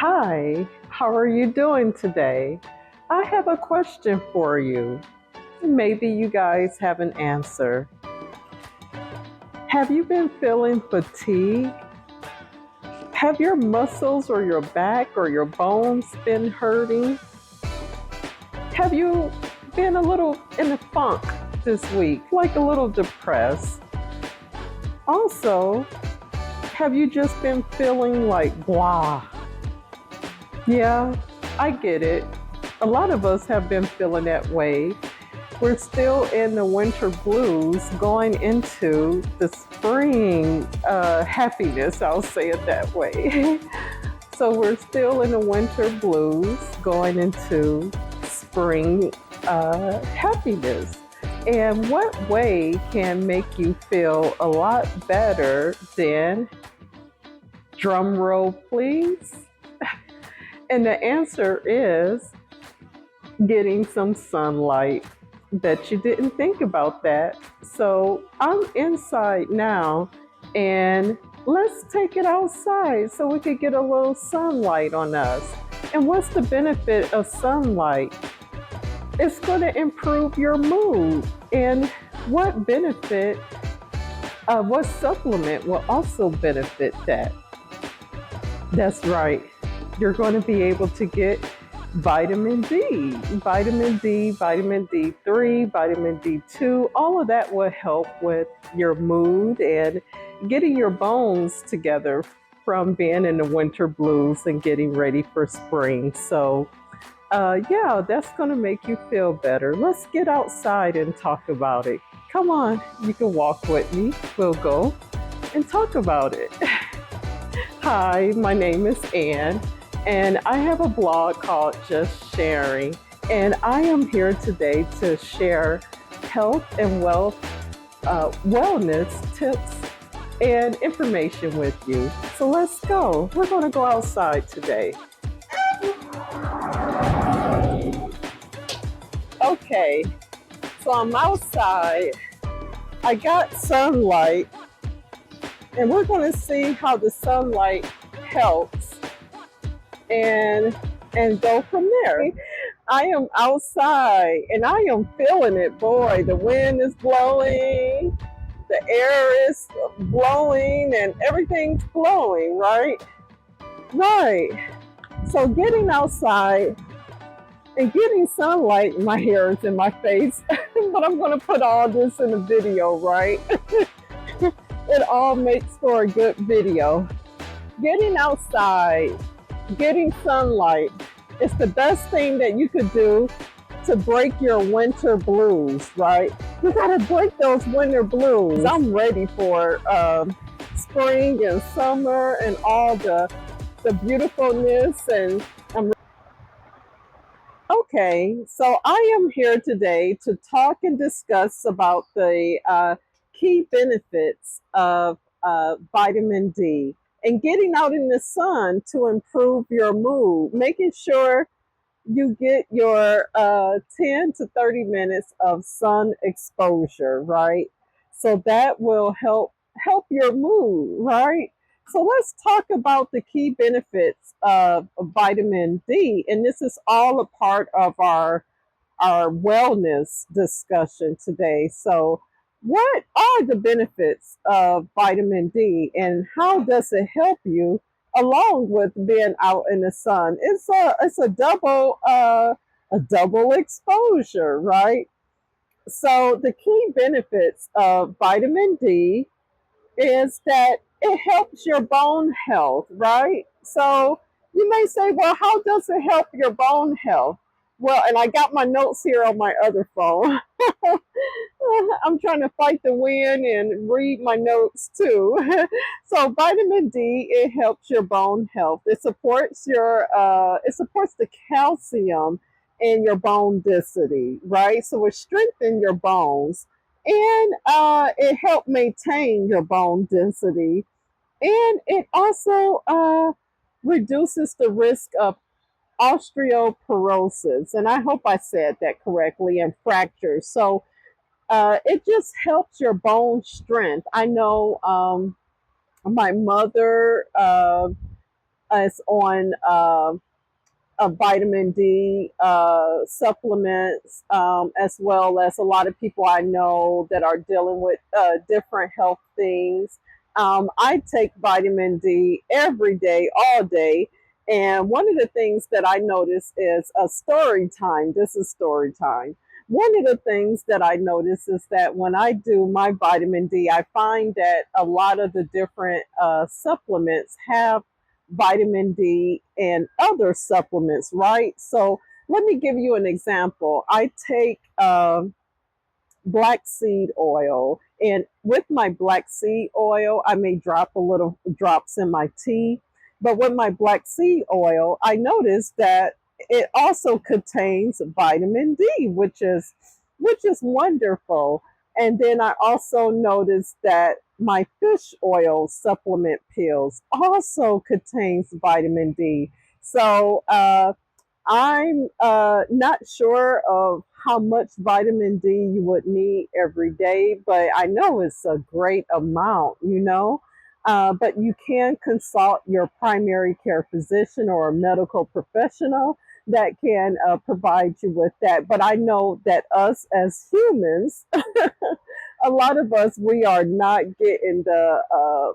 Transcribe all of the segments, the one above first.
Hi, how are you doing today? I have a question for you. Maybe you guys have an answer. Have you been feeling fatigue? Have your muscles or your back or your bones been hurting? Have you been a little in a funk this week, like a little depressed? Also, have you just been feeling like blah? Yeah, I get it. A lot of us have been feeling that way. We're still in the winter blues going into the spring happiness, I'll say it that way. So we're still in the winter blues going into spring happiness. And what way can make you feel a lot better than, drum roll please? And the answer is getting some sunlight. Bet you didn't think about that. So I'm inside now, and let's take it outside so we could get a little sunlight on us. And what's the benefit of sunlight? It's going to improve your mood. And what benefit, what supplement will also benefit that? That's right. You're going to be able to get vitamin D, vitamin D, vitamin D3, vitamin D2, all of that will help with your mood and getting your bones together from being in the winter blues and getting ready for spring. So, yeah, that's going to make you feel better. Let's get outside and talk about it. Come on, you can walk with me. We'll go and talk about it. Hi, my name is Ann, and I have a blog called Just Sharing, and I am here today to share health and wellness tips and information with you. So let's go. We're going to go outside today. Okay, so I'm outside. I got sunlight, and we're going to see how the sunlight helps and go from there. I am outside and I am feeling it. Boy, the wind is blowing, the air is blowing, and everything's blowing, right? Right. So getting outside and getting sunlight, my hair is in my face, but I'm going to put all this in a video, right? It all makes for a good video. Getting outside, getting sunlight, it's the best thing that you could do to break your winter blues, right? You gotta break those winter blues. I'm ready for spring and summer and all the beautifulness, and I'm okay. So I am here today to talk and discuss about the key benefits of vitamin D and getting out in the sun to improve your mood, making sure you get your 10 to 30 minutes of sun exposure, right? So that will help your mood, right? So let's talk about the key benefits of vitamin D, and this is all a part of our wellness discussion today. So what are the benefits of vitamin D and how does it help you along with being out in the sun? It's a double exposure, right? So the key benefits of vitamin D is that it helps your bone health, right? So you may say, well, how does it help your bone health? Well, and I got my notes here on my other phone. I'm trying to fight the wind and read my notes too. So vitamin D, it helps your bone health. It supports the calcium in your bone density, right? So it strengthens your bones, and it helps maintain your bone density, and it also reduces the risk of osteoporosis, and I hope I said that correctly, and fractures. So it just helps your bone strength. I know my mother, It's on vitamin D supplements, as well as a lot of people I know that are dealing with different health things. I take vitamin D every day, all day. And one of the things that I notice is a story time. This is story time. One of the things that I notice is that when I do my vitamin D, I find that a lot of the different supplements have vitamin D and other supplements, right? So let me give you an example. I take black seed oil, and with my black seed oil, I may drop a little drops in my tea. But with my black seed oil, I noticed that it also contains vitamin D, which is wonderful. And then I also noticed that my fish oil supplement pills also contains vitamin D. So I'm not sure of how much vitamin D you would need every day, but I know it's a great amount, you know. But you can consult your primary care physician or a medical professional that can provide you with that. But I know that us as humans, a lot of us, we are not getting the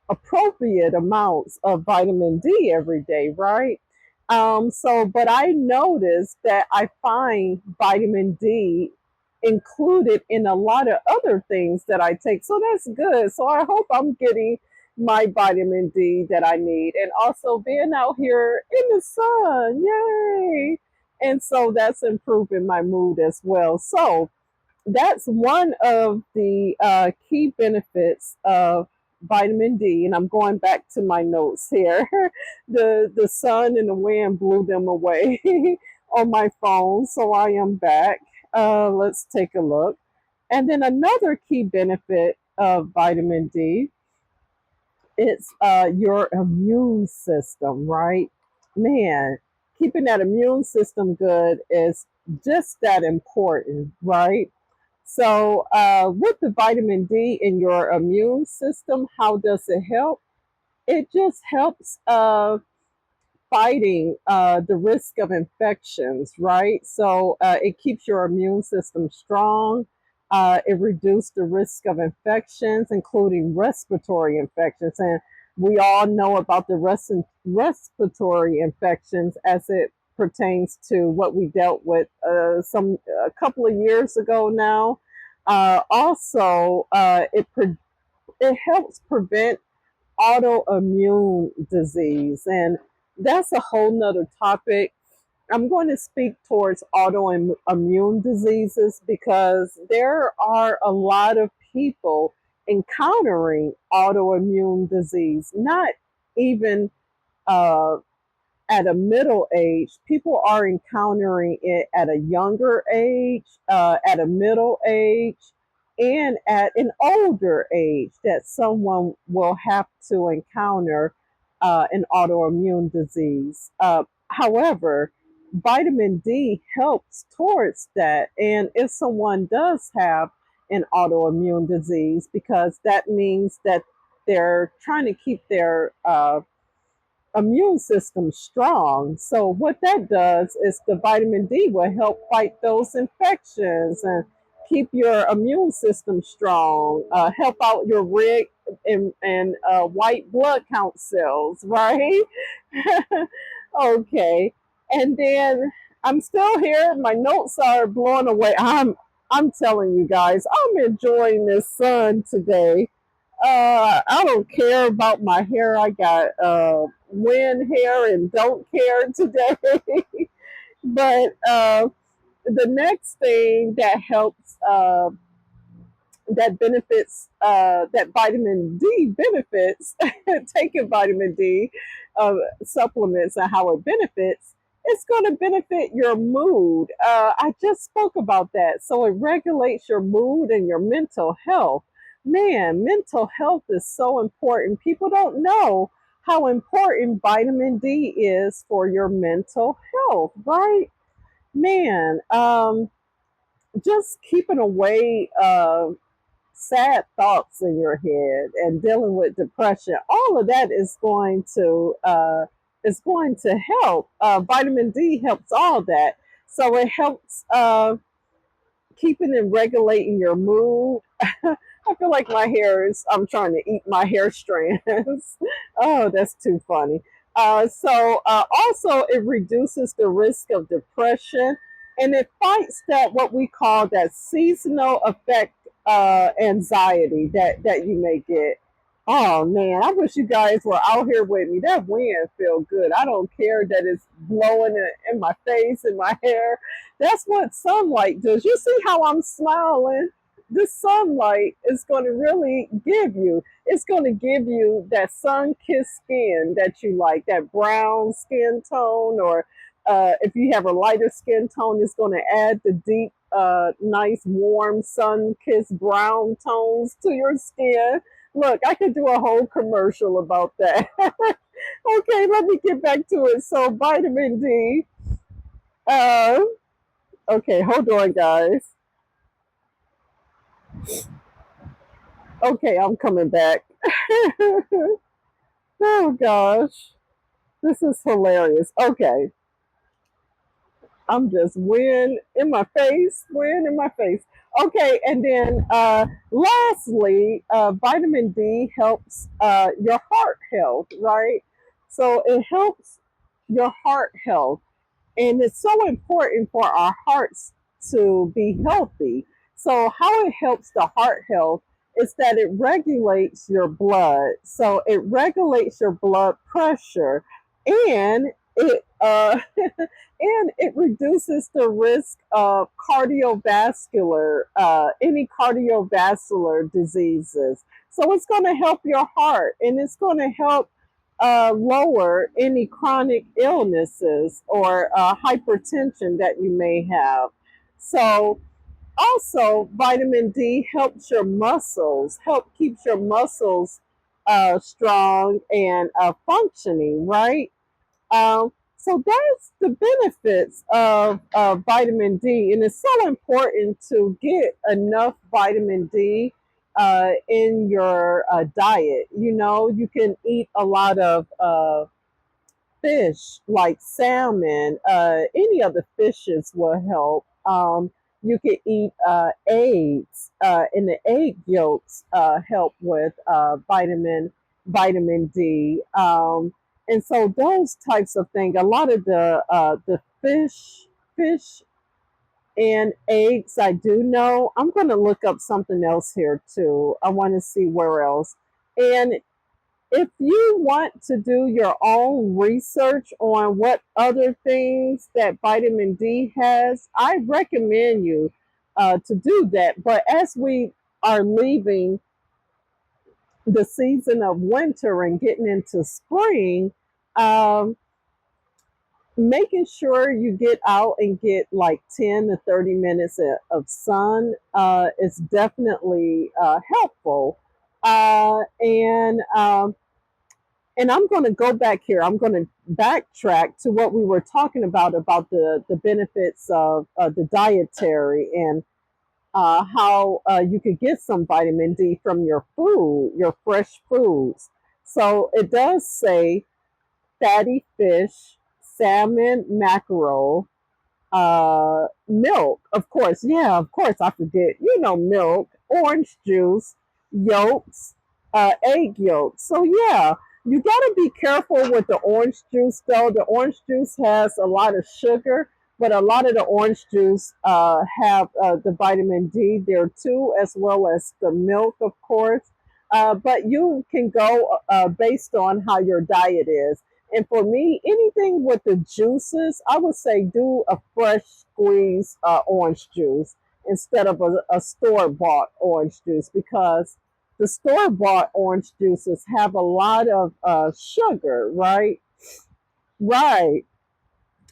appropriate amounts of vitamin D every day, right? But I noticed that I find vitamin D included in a lot of other things that I take. So that's good. So I hope I'm getting my vitamin D that I need, and also being out here in the sun. Yay. And so that's improving my mood as well. So that's one of the key benefits of vitamin D. And I'm going back to my notes here. The sun and the wind blew them away on my phone, so I am back. Let's take a look. And then another key benefit of vitamin D, it's your immune system, right? Man, keeping that immune system good is just that important, right? So, with the vitamin D in your immune system, how does it help? It just helps fighting the risk of infections, right? So it keeps your immune system strong. It reduces the risk of infections, including respiratory infections. And we all know about the respiratory infections as it pertains to what we dealt with a couple of years ago now. Also, it helps prevent autoimmune disease. And that's a whole nother topic. I'm going to speak towards autoimmune diseases because there are a lot of people encountering autoimmune disease, not even uh, at a middle age. People are encountering it at a younger age, at a middle age, and at an older age that someone will have to encounter an autoimmune disease. However, vitamin D helps towards that. And if someone does have an autoimmune disease, because that means that they're trying to keep their immune system strong. So what that does is the vitamin D will help fight those infections and keep your immune system strong, help out your red and white blood count cells, right? Okay. And then I'm still here. My notes are blowing away. I'm telling you guys, I'm enjoying this sun today. I don't care about my hair. I got wind hair and don't care today. But the next thing that helps that benefits that vitamin D benefits taking vitamin D supplements and how it benefits, it's going to benefit your mood. I just spoke about that. So it regulates your mood and your mental health. Man, mental health is so important. People don't know how important vitamin D is for your mental health, right? Man, just keeping away sad thoughts in your head and dealing with depression, all of that is going to help. Vitamin D helps all that. So it helps keeping and regulating your mood. I feel like my hair is, I'm trying to eat my hair strands. Oh, that's too funny. Also, it reduces the risk of depression and it fights that what we call that seasonal effect anxiety that you may get. Oh man, I wish you guys were out here with me. That wind feel good. I don't care that it's blowing in my face and my hair. That's what sunlight does. You see how I'm smiling? This sunlight is going to really give you, it's going to give you that sun-kissed skin that you like, that brown skin tone, or if you have a lighter skin tone, it's going to add the deep, nice, warm, sun-kissed brown tones to your skin. Look, I could do a whole commercial about that. Okay, let me get back to it. So, vitamin D. Uh, okay, hold on, guys. Okay, I'm coming back. Oh gosh, this is hilarious. Okay, I'm just wind in my face, wind in my face. Okay, and then lastly, vitamin D helps your heart health, right? So it helps your heart health. And it's so important for our hearts to be healthy. So, how it helps the heart health is that it regulates your blood. So, it regulates your blood pressure and and it reduces the risk of cardiovascular, any cardiovascular diseases. So, it's going to help your heart and it's going to help lower any chronic illnesses or hypertension that you may have. So, also, vitamin D helps your muscles, help keeps your muscles strong and functioning, right? So that's the benefits of vitamin D, and it's so important to get enough vitamin D in your diet. You know, you can eat a lot of fish like salmon, any of the fishes will help. You can eat eggs, and the egg yolks help with vitamin D. And so those types of things. A lot of the fish and eggs. I do know. I'm going to look up something else here too. I want to see where else. And if you want to do your own research on what other things that vitamin D has, I recommend you to do that. But as we are leaving the season of winter and getting into spring, um, making sure you get out and get like 10 to 30 minutes of sun is definitely helpful. And I'm going to go back here. I'm going to backtrack to what we were talking about the benefits of the dietary and how you could get some vitamin D from your food, your fresh foods. So it does say fatty fish, salmon, mackerel, milk, of course. Yeah, of course. I forget. You know, milk, orange juice, yolks, egg yolks. So yeah, you got to be careful with the orange juice, though. The orange juice has a lot of sugar, but a lot of the orange juice have the vitamin D there too, as well as the milk, of course. But you can go based on how your diet is. And for me, anything with the juices, I would say do a fresh squeezed orange juice instead of a store bought orange juice because the store bought orange juices have a lot of sugar, right? Right.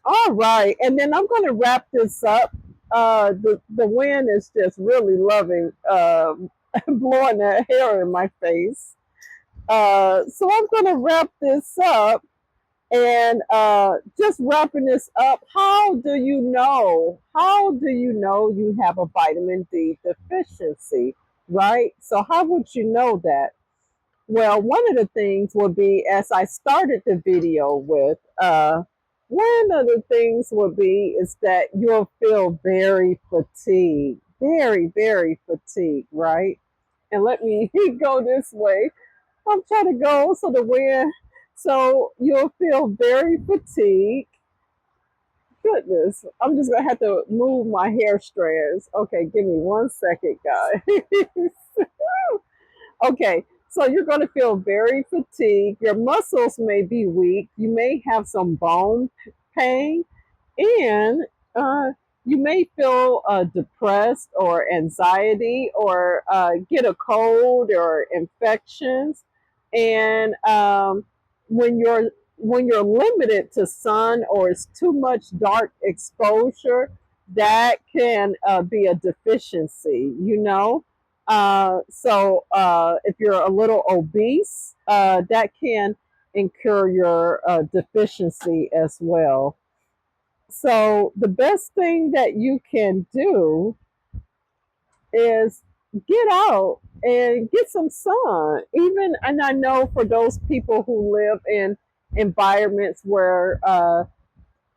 All right. And then I'm going to wrap this up. The wind is just really loving blowing that hair in my face. So I'm going to wrap this up. And just wrapping this up, how do you know? How do you know you have a vitamin D deficiency? right? So how would you know that? Well, one of the things would be, as I started the video with, one of the things would be is that you'll feel very fatigued, very, very fatigued, right? And let me go this way. I'm trying to go so the wind, so you'll feel very fatigued. Goodness, I'm just gonna have to move my hair strands. Okay, give me 1 second, guys. Okay, so you're going to feel very fatigued. Your muscles may be weak. You may have some bone pain, and uh, you may feel depressed or anxiety or get a cold or infections. And when you're limited to sun or it's too much dark exposure, that can be a deficiency. So if you're a little obese, that can incur your deficiency as well. So the best thing that you can do is get out and get some sun. Even, and I know for those people who live in environments where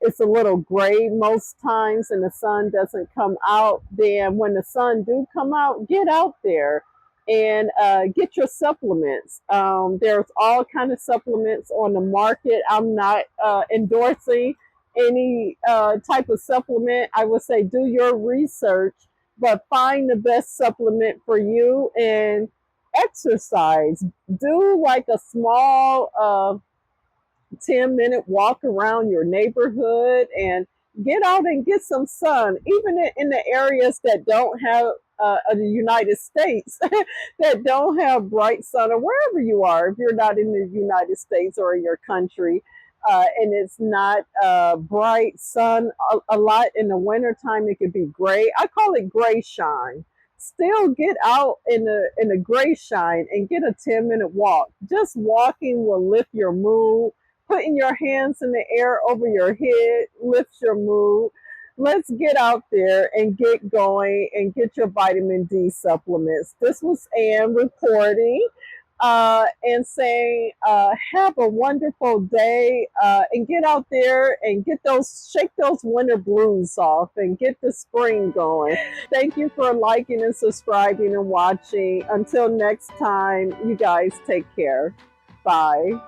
it's a little gray most times and the sun doesn't come out, then when the sun do come out, get out there and get your supplements. There's all kind of supplements on the market. I'm not endorsing any type of supplement. I would say do your research, but find the best supplement for you and exercise. Do like a small 10-minute walk around your neighborhood and get out and get some sun, even in the areas that don't have the United States that don't have bright sun, or wherever you are, if you're not in the United States or in your country. And it's not bright sun a lot in the wintertime. It could be gray. I call it gray shine. Still get out in the gray shine and get a 10-minute walk. Just walking will lift your mood. Putting your hands in the air over your head lifts your mood. Let's get out there and get going and get your vitamin D supplements. This was Ann reporting and saying, have a wonderful day and get out there and shake those winter blues off and get the spring going. Thank you for liking and subscribing and watching. Until next time, you guys take care. Bye.